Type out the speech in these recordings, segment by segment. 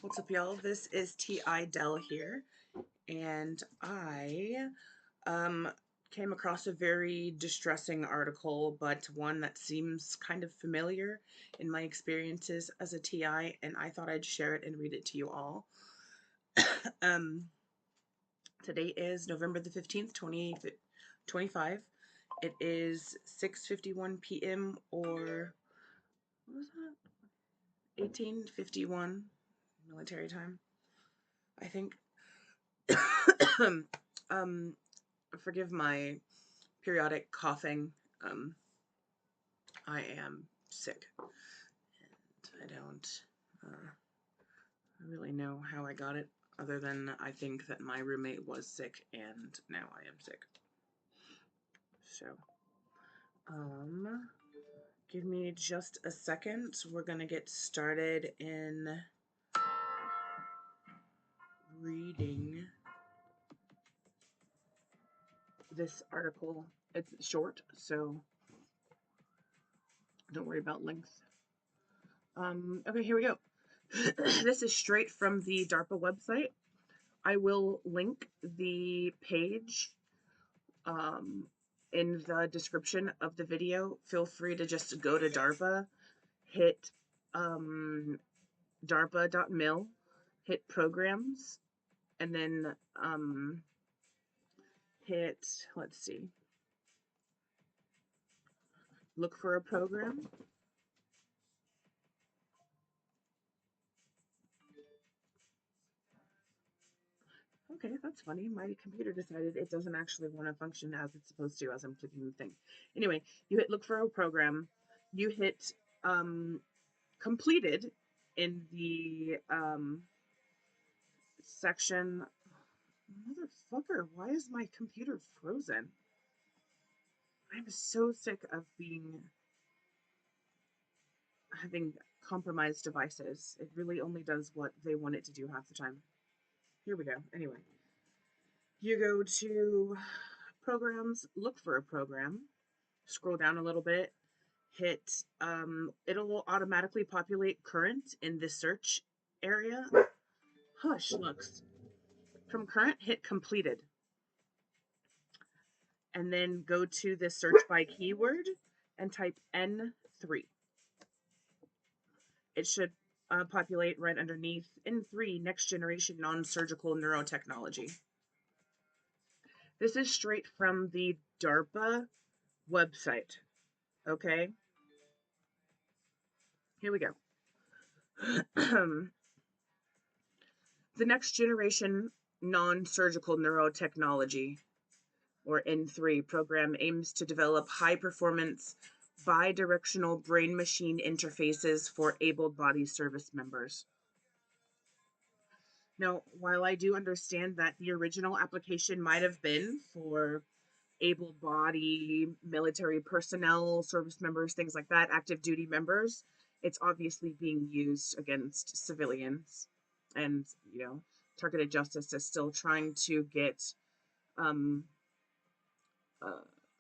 What's up, y'all? This is T.I. Dell here, and I came across a very distressing article, but one that seems kind of familiar in my experiences as a TI, and I thought I'd share it and read it to you all. um, Today is November the 15th, 2025. It is 6:51 p.m. or what was that? 1851 military time, I think. um, Forgive my periodic coughing. I am sick, and I don't really know how I got it, other than I think that my roommate was sick, and now I am sick. So, give me just a second. We're gonna get started in reading this article. It's short, so don't worry about length. Okay, here we go. This is straight from the DARPA website. I will link the page in the description of the video. Feel free to just go to DARPA, hit darpa.mil, hit programs, and then hit, let's see, look for a program. Okay, that's funny. My computer decided it doesn't actually want to function as it's supposed to as I'm clicking the thing. Anyway, you hit look for a program. You hit completed in the section. Motherfucker, why is my computer frozen? I'm so sick of having compromised devices. It really only does what they want it to do half the time. Here we go. Anyway, you go to programs, look for a program, scroll down a little bit, hit, it'll automatically populate current in this search area. Hush, looks. From current, hit completed. And then go to the search by keyword and type N3. It should populate right underneath N3, next generation non-surgical neurotechnology. This is straight from the DARPA website. Okay, here we go. The next generation non-surgical neurotechnology, or N3 program, aims to develop high-performance bidirectional brain-machine interfaces for able-bodied service members. Now, while I do understand that the original application might have been for able-bodied military personnel, service members, things like that, active duty members, it's obviously being used against civilians. And, targeted justice is still trying to get um,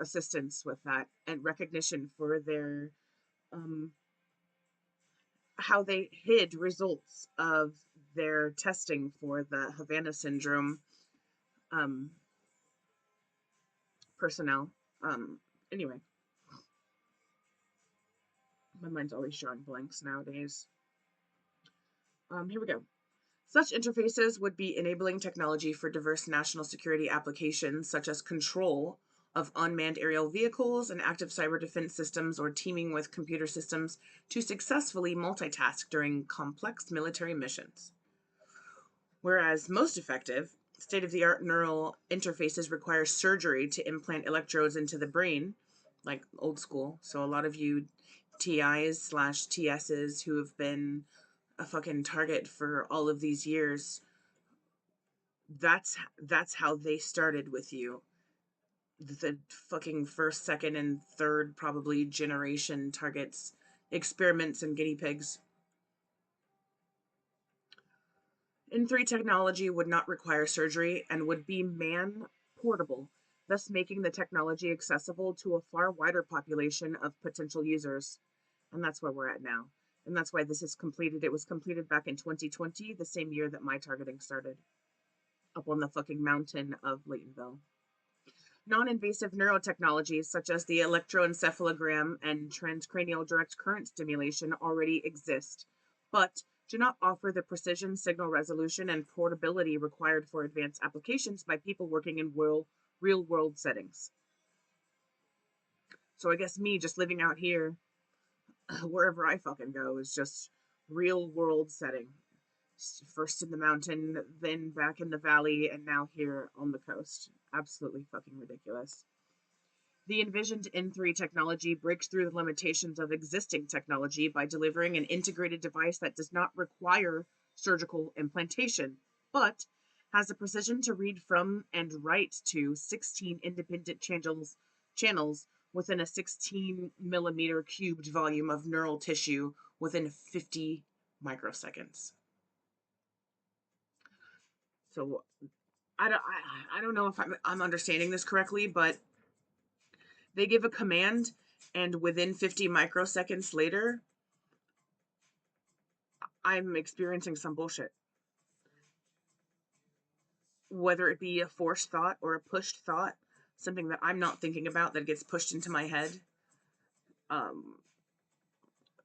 assistance with that and recognition for their how they hid results of their testing for the Havana syndrome personnel. Anyway, my mind's always drawing blanks nowadays. Here we go. Such interfaces would be enabling technology for diverse national security applications, such as control of unmanned aerial vehicles and active cyber defense systems, or teaming with computer systems to successfully multitask during complex military missions. Whereas most effective, state-of-the-art neural interfaces require surgery to implant electrodes into the brain, like old school. So a lot of you TIs/TSs who have been a fucking target for all of these years, that's how they started with you. The fucking first, second, and third probably generation targets, experiments, and guinea pigs. N3 technology would not require surgery and would be man-portable, thus making the technology accessible to a far wider population of potential users. And that's where we're at now. And that's why this is completed. It was completed back in 2020, the same year that my targeting started, up on the fucking mountain of Laytonville. Non-invasive neurotechnologies such as the electroencephalogram and transcranial direct current stimulation already exist, but do not offer the precision, signal resolution, and portability required for advanced applications by people working in real-world settings. So I guess me just living out here, wherever I fucking go, is just real-world setting. First in the mountain, then back in the valley, and now here on the coast. Absolutely fucking ridiculous. The envisioned N3 technology breaks through the limitations of existing technology by delivering an integrated device that does not require surgical implantation, but has the precision to read from and write to 16 independent channels within a 16 millimeter cubed volume of neural tissue within 50 microseconds. So I don't know if I'm understanding this correctly, but they give a command, and within 50 microseconds later, I'm experiencing some bullshit. Whether it be a forced thought or a pushed thought, something that I'm not thinking about that gets pushed into my head.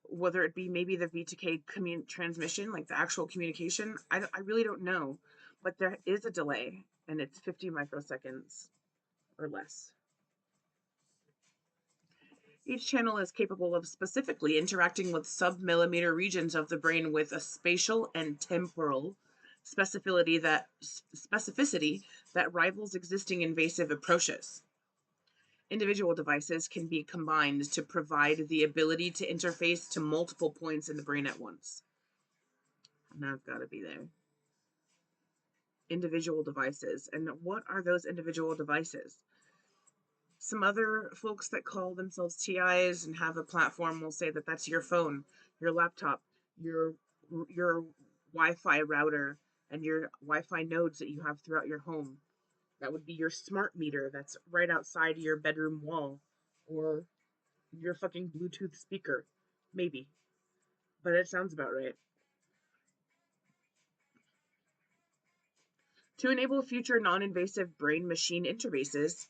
Whether it be maybe the V2K transmission, like the actual communication, I really don't know. But there is a delay, and it's 50 microseconds or less. Each channel is capable of specifically interacting with sub-millimeter regions of the brain with a spatial and temporal specificity that rivals existing invasive approaches. Individual devices can be combined to provide the ability to interface to multiple points in the brain at once. And that's got to be there. Individual devices. And what are those individual devices? Some other folks that call themselves TIs and have a platform will say that that's your phone, your laptop, your Wi-Fi router, and your Wi-Fi nodes that you have throughout your home. That would be your smart meter that's right outside your bedroom wall, or your fucking Bluetooth speaker, maybe. But it sounds about right. To enable future non-invasive brain-machine interfaces,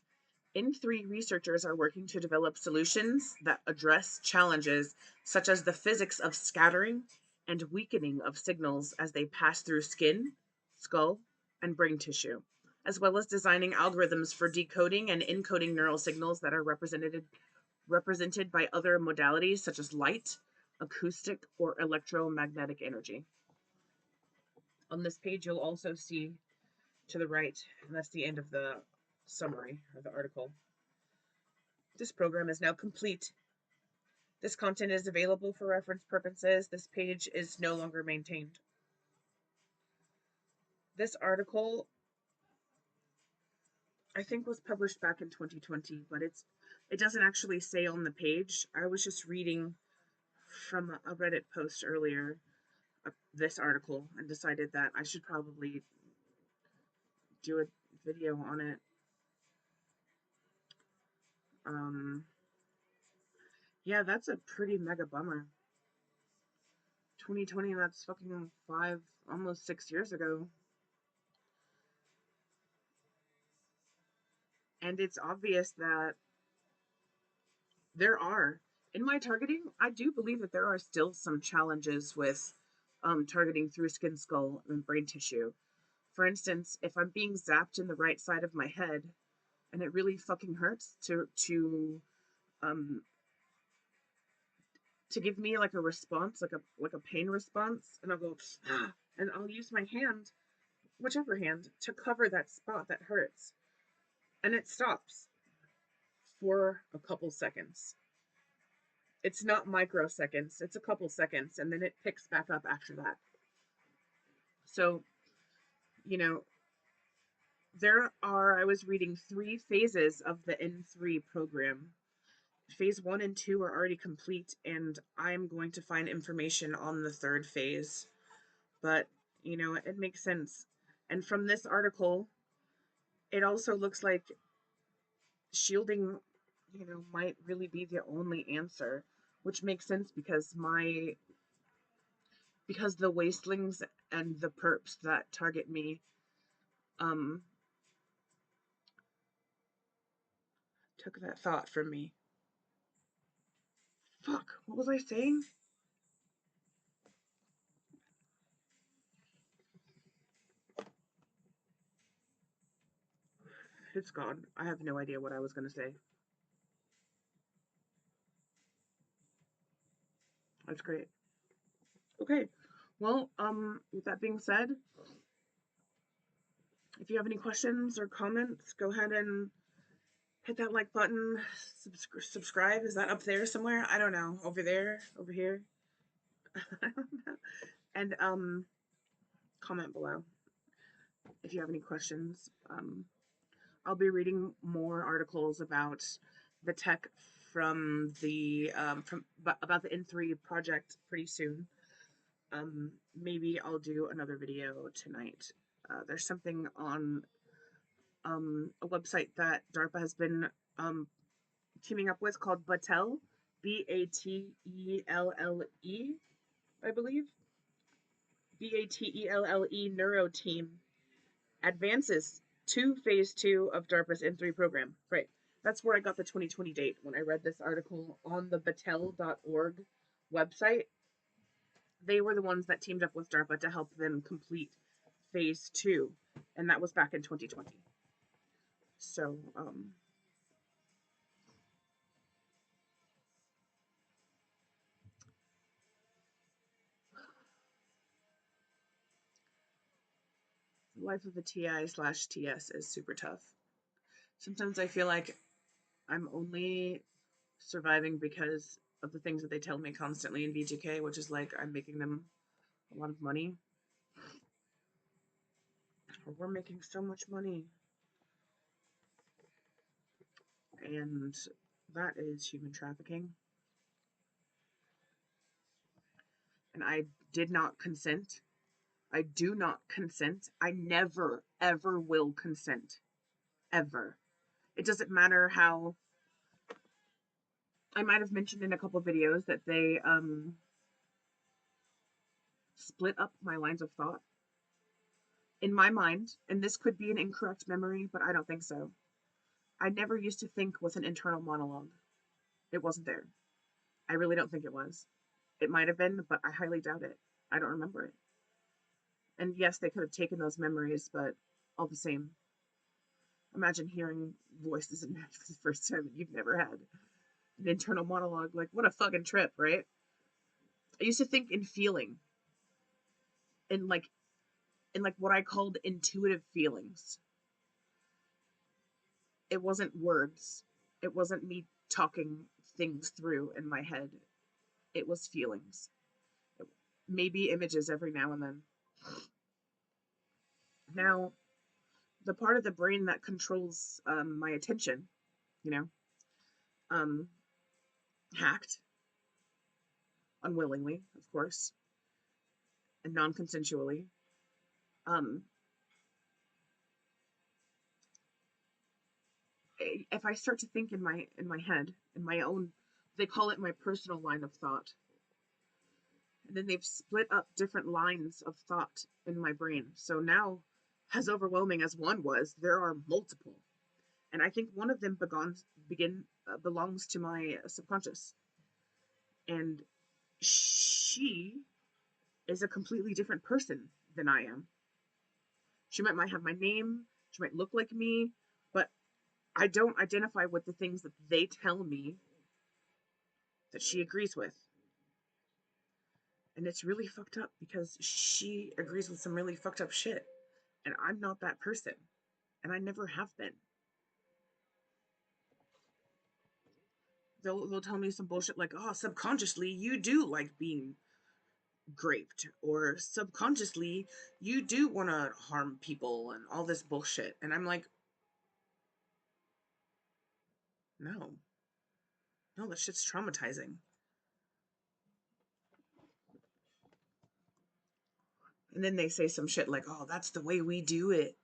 N3 researchers are working to develop solutions that address challenges such as the physics of scattering and weakening of signals as they pass through skin, skull, and brain tissue, as well as designing algorithms for decoding and encoding neural signals that are represented by other modalities such as light, acoustic, or electromagnetic energy. On this page, you'll also see to the right, and that's the end of the summary of the article. This program is now complete. This content is available for reference purposes. This page is no longer maintained. This article, I think, was published back in 2020, but it doesn't actually say on the page. I was just reading from a Reddit post earlier this article and decided that I should probably do a video on it. Yeah, that's a pretty mega bummer. 2020, that's fucking almost 6 years ago. And it's obvious that in my targeting, I do believe that there are still some challenges with targeting through skin, skull, and brain tissue. For instance, if I'm being zapped in the right side of my head and it really fucking hurts to give me like a response, like a pain response, and I'll go and I'll use my hand, whichever hand, to cover that spot that hurts. And it stops for a couple seconds. It's not microseconds, it's a couple seconds, and then it picks back up after that. So, I was reading 3 phases of the N3 program. Phase 1 and 2 are already complete, and I'm going to find information on the 3rd phase. But, it makes sense. And from this article, it also looks like shielding, might really be the only answer, which makes sense because my because the wastelings and the perps that target me um took that thought from me. Fuck, what was I saying? It's gone. I have no idea what I was going to say. That's great. Okay. Well, with that being said, if you have any questions or comments, go ahead and hit that like button. Subscribe. Is that up there somewhere? I don't know. Over there? Over here? I don't know. And comment below if you have any questions. I'll be reading more articles about the tech from about the N3 project pretty soon. Maybe I'll do another video tonight. There's something on a website that DARPA has been teaming up with called Battelle, Batelle, I believe. Batelle Neuro Team advances to phase 2 of DARPA's N3 program. Right. That's where I got the 2020 date when I read this article on the battelle.org website. They were the ones that teamed up with DARPA to help them complete phase 2, and that was back in 2020. So, the life of a TI/TS is super tough. Sometimes I feel like I'm only surviving because of the things that they tell me constantly in VGK, which is like I'm making them a lot of money. We're making so much money. And that is human trafficking. And I did not consent. I do not consent. I never, ever will consent. Ever. It doesn't matter how. I might have mentioned in a couple videos that they split up my lines of thought. In my mind, and this could be an incorrect memory, but I don't think so. I never used to think with an internal monologue. It wasn't there. I really don't think it was. It might have been, but I highly doubt it. I don't remember it. And yes, they could have taken those memories, but all the same, imagine hearing voices in your head for the first time that you've never had an internal monologue. Like, what a fucking trip, right? I used to think in feeling, in like what I called intuitive feelings. It wasn't words. It wasn't me talking things through in my head. It was feelings. Maybe images every now and then. Now, the part of the brain that controls my attention, you know, um, hacked unwillingly, of course, and non-consensually. Um, if I start to think in my head, in my own, they call it my personal line of thought, and then they've split up different lines of thought in my brain. So now, as overwhelming as one was, there are multiple, and I think one of them belongs to my subconscious, and she is a completely different person than I am. She might have my name, she might look like me, but I don't identify with the things that they tell me that she agrees with. And it's really fucked up because she agrees with some really fucked up shit. And I'm not that person. And I never have been. They'll tell me some bullshit like, oh, subconsciously you do like being raped, or subconsciously you do want to harm people and all this bullshit. And I'm like, no, that shit's traumatizing. And then they say some shit like, oh, that's the way we do it.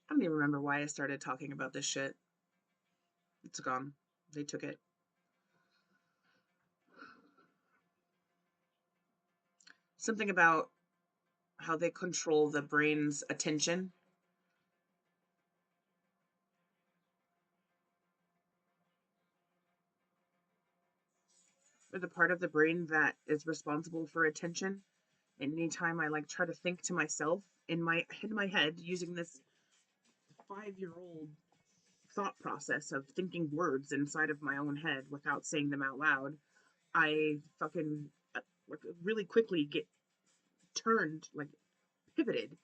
I don't even remember why I started talking about this shit. It's gone. They took it. something about how they control the brain's attention, or the part of the brain that is responsible for attention. And anytime I like try to think to myself in my head using this 5-year-old thought process of thinking words inside of my own head without saying them out loud, I fucking like really quickly get turned, like pivoted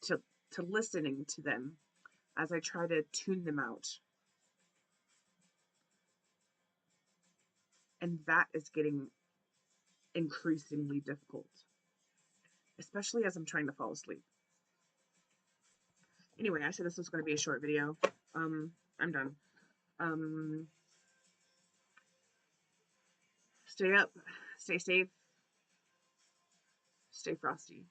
to listening to them as I try to tune them out. And that is getting increasingly difficult, especially as I'm trying to fall asleep. Anyway, I said this was going to be a short video. I'm done. Um, Stay up, stay safe, stay frosty.